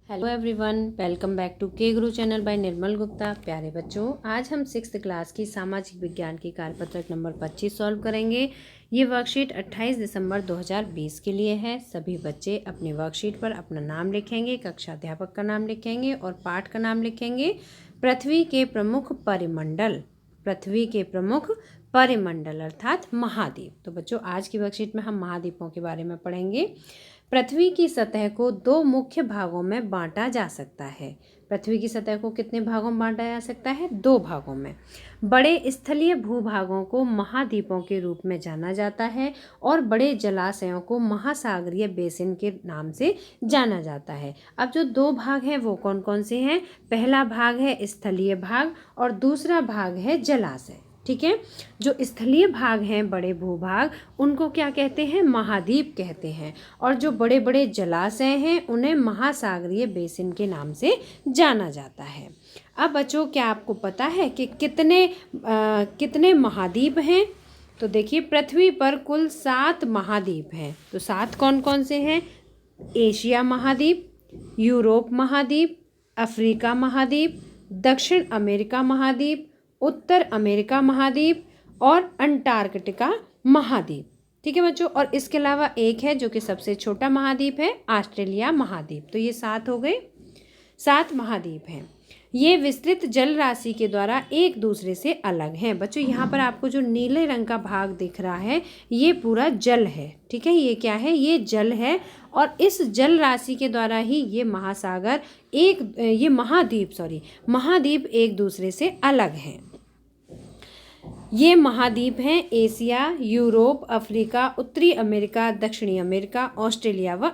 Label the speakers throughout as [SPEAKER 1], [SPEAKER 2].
[SPEAKER 1] Hello everyone, welcome back to K Guru channel bye निर्मल गुप्ता। प्यारे बच्चों, आज हम 6th क्लास की सामाजिक विज्ञान की कार्यपत्रक नंबर 25 सॉल्व करेंगे। ये वर्कशीट 28 दिसंबर 2020 के लिए है। सभी बच्चे अपने वर्कशीट पर अपना नाम लिखेंगे, कक्षा अध्यापक का नाम लिखेंगे और पाठ का नाम लिखेंगे। पृथ्वी के प्रमुख परिमंडल अर्थात महाद्वीप। तो बच्चों, आज की वर्कशीट में हम महाद्वीपों के बारे में पढ़ेंगे। पृथ्वी की सतह को दो मुख्य भागों में बांटा जा सकता है। पृथ्वी की सतह को कितने भागों में बांटा जा सकता है? 2 भागों में। बड़े स्थलीय भूभागों को महाद्वीपों के रूप में जाना जाता है और बड़े जलाशयों को महासागरीय बेसिन के नाम से जाना जाता है। अब जो 2 भाग हैं वो कौन कौन से हैं? पहला भाग है स्थलीय भाग और दूसरा भाग है जलाशय। ठीक है, जो स्थलीय भाग हैं, बड़े भूभाग, उनको क्या कहते हैं? महाद्वीप कहते हैं। और जो बड़े बड़े जलाशय हैं उन्हें महासागरीय बेसिन के नाम से जाना जाता है। अब बच्चों, क्या आपको पता है कि कितने महाद्वीप हैं? तो देखिए, पृथ्वी पर कुल 7 महाद्वीप हैं। तो 7 कौन कौन से हैं? एशिया महाद्वीप, यूरोप महाद्वीप, अफ्रीका महाद्वीप, दक्षिण अमेरिका महाद्वीप, उत्तर अमेरिका महाद्वीप और अंटार्कटिका महाद्वीप। ठीक है बच्चों, और इसके अलावा एक है जो कि सबसे छोटा महाद्वीप है, ऑस्ट्रेलिया महाद्वीप। तो ये 7 हो गए, 7 महाद्वीप हैं। ये विस्तृत जल राशि के द्वारा एक दूसरे से अलग हैं। बच्चों, यहाँ पर आपको जो नीले रंग का भाग दिख रहा है ये पूरा जल है। ठीक है, ये क्या है? ये जल है और इस जल राशि के द्वारा ही ये महाद्वीप एक दूसरे से अलग हैं। ये महाद्वीप हैं एशिया, यूरोप, अफ्रीका, उत्तरी अमेरिका, दक्षिणी अमेरिका, ऑस्ट्रेलिया व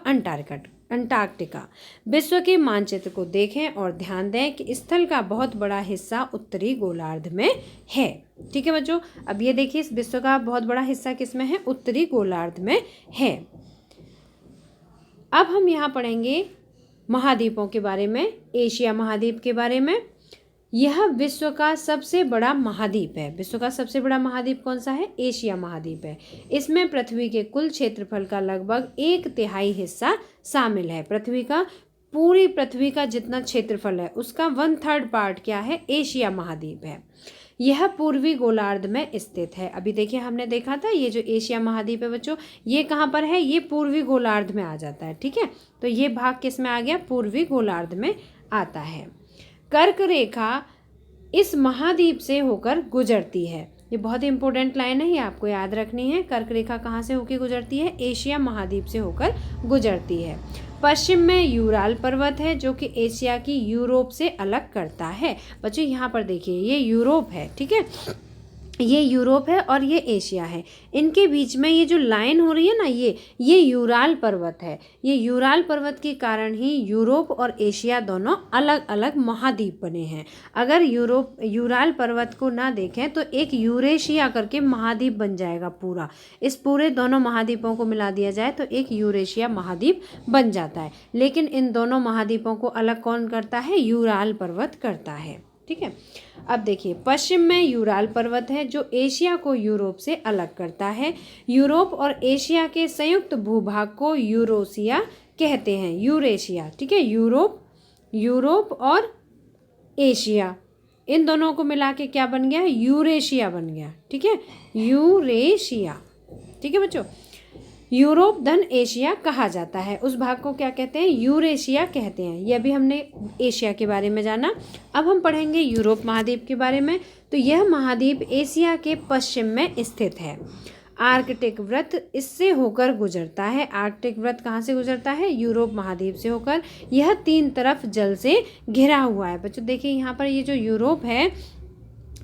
[SPEAKER 1] अंटार्कटिका। विश्व के मानचित्र को देखें और ध्यान दें कि स्थल का बहुत बड़ा हिस्सा उत्तरी गोलार्ध में है। ठीक है बच्चों, अब ये देखिए, इस विश्व का बहुत बड़ा हिस्सा किसमें है? उत्तरी गोलार्ध में है। अब हम यहाँ पढ़ेंगे महाद्वीपों के बारे में। एशिया महाद्वीप के बारे में। यह विश्व का सबसे बड़ा महाद्वीप है। विश्व का सबसे बड़ा महाद्वीप कौन सा है? एशिया महाद्वीप है। इसमें पृथ्वी के कुल क्षेत्रफल का लगभग 1/3 हिस्सा शामिल है। पूरी पृथ्वी का जितना क्षेत्रफल है उसका 1/3 पार्ट क्या है? एशिया महाद्वीप है। यह पूर्वी गोलार्ध में स्थित है। अभी देखिए, हमने देखा था ये जो एशिया महाद्वीप है बच्चों, ये कहाँ पर है? ये पूर्वी गोलार्ध में आ जाता है। ठीक है, तो ये भाग किस में आ गया? पूर्वी गोलार्ध में आता है। कर्क रेखा इस महाद्वीप से होकर गुजरती है। ये बहुत ही इंपॉर्टेंट लाइन है, ये आपको याद रखनी है। कर्क रेखा कहाँ से होकर गुजरती है? एशिया महाद्वीप से होकर गुजरती है। पश्चिम में यूराल पर्वत है जो कि एशिया की यूरोप से अलग करता है। बच्चों, यहाँ पर देखिए, ये यूरोप है। ठीक है, ये यूरोप है और ये एशिया है। इनके बीच में ये जो लाइन हो रही है ना, ये यूराल पर्वत है। ये यूराल पर्वत के कारण ही यूरोप और एशिया दोनों अलग अलग महाद्वीप बने हैं। अगर यूराल पर्वत को ना देखें तो एक यूरेशिया करके महाद्वीप बन जाएगा पूरा। इस पूरे दोनों महाद्वीपों को मिला दिया जाए तो एक यूरेशिया महाद्वीप बन जाता है। लेकिन इन दोनों महाद्वीपों को अलग कौन करता है? यूराल पर्वत करता है। ठीक है, अब देखिए, पश्चिम में यूराल पर्वत है जो एशिया को यूरोप से अलग करता है। यूरोप और एशिया के संयुक्त भूभाग को यूरेशिया कहते हैं। यूरेशिया। ठीक है, यूरोप और एशिया, इन दोनों को मिला के क्या बन गया? यूरेशिया बन गया। ठीक है, यूरेशिया। ठीक है बच्चों, यूरोप धन एशिया कहा जाता है। उस भाग को क्या कहते हैं? यूरेशिया कहते हैं। ये अभी हमने एशिया के बारे में जाना। अब हम पढ़ेंगे यूरोप महाद्वीप के बारे में। तो यह महाद्वीप एशिया के पश्चिम में स्थित है। आर्कटिक वृत्त इससे होकर गुजरता है। आर्कटिक वृत्त कहाँ से गुजरता है? यूरोप महाद्वीप से होकर। यह 3 तरफ जल से घिरा हुआ है। बच्चों देखिए, यहाँ पर ये जो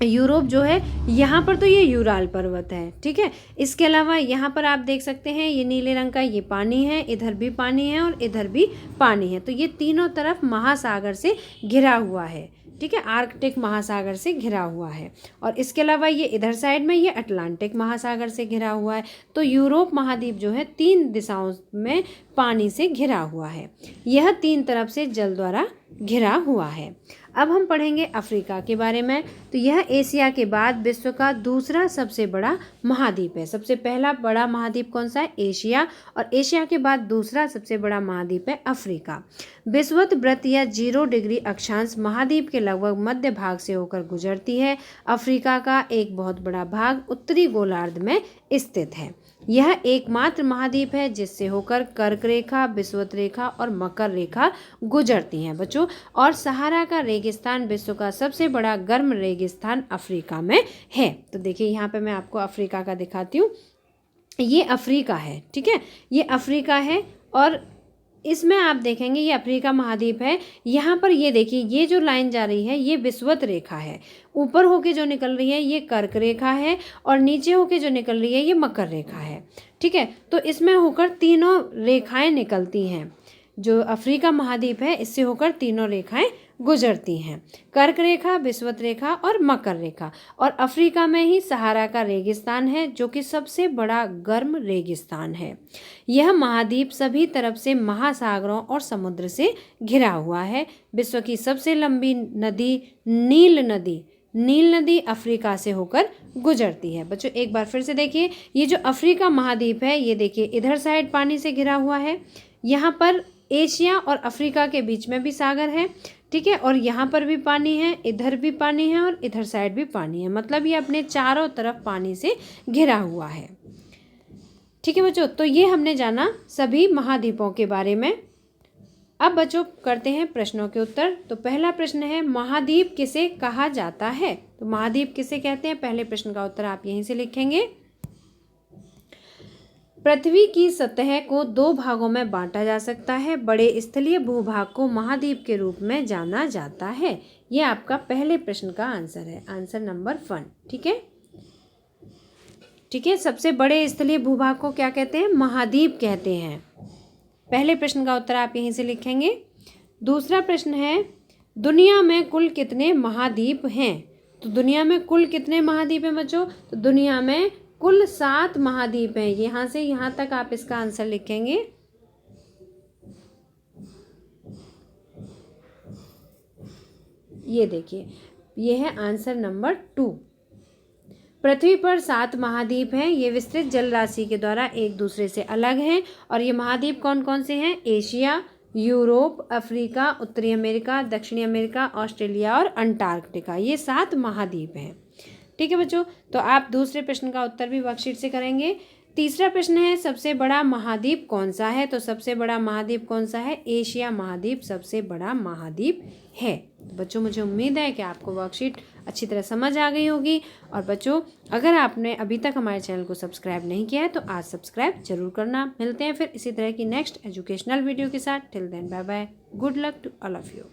[SPEAKER 1] यूरोप जो है, यहाँ पर तो ये यूराल पर्वत है। ठीक है, इसके अलावा यहाँ पर आप देख सकते हैं ये नीले रंग का ये पानी है, इधर भी पानी है और इधर भी पानी है। तो ये तीनों तरफ महासागर से घिरा हुआ है। ठीक है, आर्कटिक महासागर से घिरा हुआ है। और इसके अलावा ये इधर साइड में ये अटलांटिक महासागर से घिरा हुआ है। तो यूरोप महाद्वीप जो है 3 दिशाओं में पानी से घिरा हुआ है। यह 3 तरफ से जल द्वारा घिरा हुआ है। अब हम पढ़ेंगे अफ्रीका के बारे में। तो यह एशिया के बाद विश्व का दूसरा सबसे बड़ा महाद्वीप है। सबसे पहला बड़ा महाद्वीप कौन सा है? एशिया। और एशिया के बाद दूसरा सबसे बड़ा महाद्वीप है अफ्रीका। विषुवत वृत्त या 0 डिग्री अक्षांश महाद्वीप के लगभग मध्य भाग से होकर गुजरती है। अफ्रीका का एक बहुत बड़ा भाग उत्तरी गोलार्ध में स्थित है। यह एकमात्र महाद्वीप है जिससे होकर कर्क रेखा, विषुवत रेखा और मकर रेखा गुजरती हैं बच्चों। और सहारा का रेगिस्तान विश्व का सबसे बड़ा गर्म रेगिस्तान अफ्रीका में है। तो देखिए यहाँ पे मैं आपको अफ्रीका का दिखाती हूँ। ये अफ्रीका है, ठीक है, ये अफ्रीका है और इसमें आप देखेंगे ये अफ्रीका महाद्वीप है। यहाँ पर ये देखिए ये जो लाइन जा रही है ये विषुवत रेखा है। ऊपर होके जो निकल रही है ये कर्क रेखा है और नीचे होके जो निकल रही है ये मकर रेखा है, ठीक है। तो इसमें होकर तीनों रेखाएं निकलती हैं। जो अफ्रीका महाद्वीप है इससे होकर तीनों रेखाएं गुजरती हैं, कर्क रेखा, विषुवत रेखा और मकर रेखा। और अफ्रीका में ही सहारा का रेगिस्तान है जो कि सबसे बड़ा गर्म रेगिस्तान है। यह महाद्वीप सभी तरफ से महासागरों और समुद्र से घिरा हुआ है। विश्व की सबसे लंबी नदी नील नदी अफ्रीका से होकर गुजरती है। बच्चों एक बार फिर से देखिए, ये जो अफ्रीका महाद्वीप है ये देखिए इधर साइड पानी से घिरा हुआ है। यहाँ पर एशिया और अफ्रीका के बीच में भी सागर है, ठीक है, और यहाँ पर भी पानी है, इधर भी पानी है और इधर साइड भी पानी है। मतलब ये अपने चारों तरफ पानी से घिरा हुआ है, ठीक है बच्चों। तो ये हमने जाना सभी महाद्वीपों के बारे में। अब बच्चों करते हैं प्रश्नों के उत्तर। तो पहला प्रश्न है महाद्वीप किसे कहा जाता है? तो महाद्वीप किसे कहते हैं? पहले प्रश्न का उत्तर आप यहीं से लिखेंगे। पृथ्वी की सतह को 2 भागों में बांटा जा सकता है। बड़े स्थलीय भूभाग को महाद्वीप के रूप में जाना जाता है। यह आपका पहले प्रश्न का आंसर है, आंसर नंबर 1, ठीक है, ठीक है। सबसे बड़े स्थलीय भूभाग को क्या कहते हैं? महाद्वीप कहते हैं। पहले प्रश्न का उत्तर आप यहीं से लिखेंगे। दूसरा प्रश्न है दुनिया में कुल कितने महाद्वीप हैं? तो दुनिया में कुल कितने महाद्वीप हैं बच्चों? तो दुनिया में कुल 7 महाद्वीप हैं। यहाँ से यहाँ तक आप इसका आंसर लिखेंगे। ये देखिए ये है आंसर नंबर 2। पृथ्वी पर 7 महाद्वीप हैं। ये विस्तृत जल राशि के द्वारा एक दूसरे से अलग हैं। और ये महाद्वीप कौन कौन से हैं? एशिया, यूरोप, अफ्रीका, उत्तरी अमेरिका, दक्षिणी अमेरिका, ऑस्ट्रेलिया और अंटार्कटिका। ये 7 महाद्वीप हैं, ठीक है बच्चों। तो आप दूसरे प्रश्न का उत्तर भी वर्कशीट से करेंगे। तीसरा प्रश्न है सबसे बड़ा महाद्वीप कौन सा है? तो सबसे बड़ा महाद्वीप कौन सा है? एशिया महाद्वीप सबसे बड़ा महाद्वीप है। तो बच्चों मुझे उम्मीद है कि आपको वर्कशीट अच्छी तरह समझ आ गई होगी। और बच्चों अगर आपने अभी तक हमारे चैनल को सब्सक्राइब नहीं किया है तो आज सब्सक्राइब जरूर करना। मिलते हैं फिर इसी तरह की नेक्स्ट एजुकेशनल वीडियो के साथ। Till then bye bye, good luck to all of you.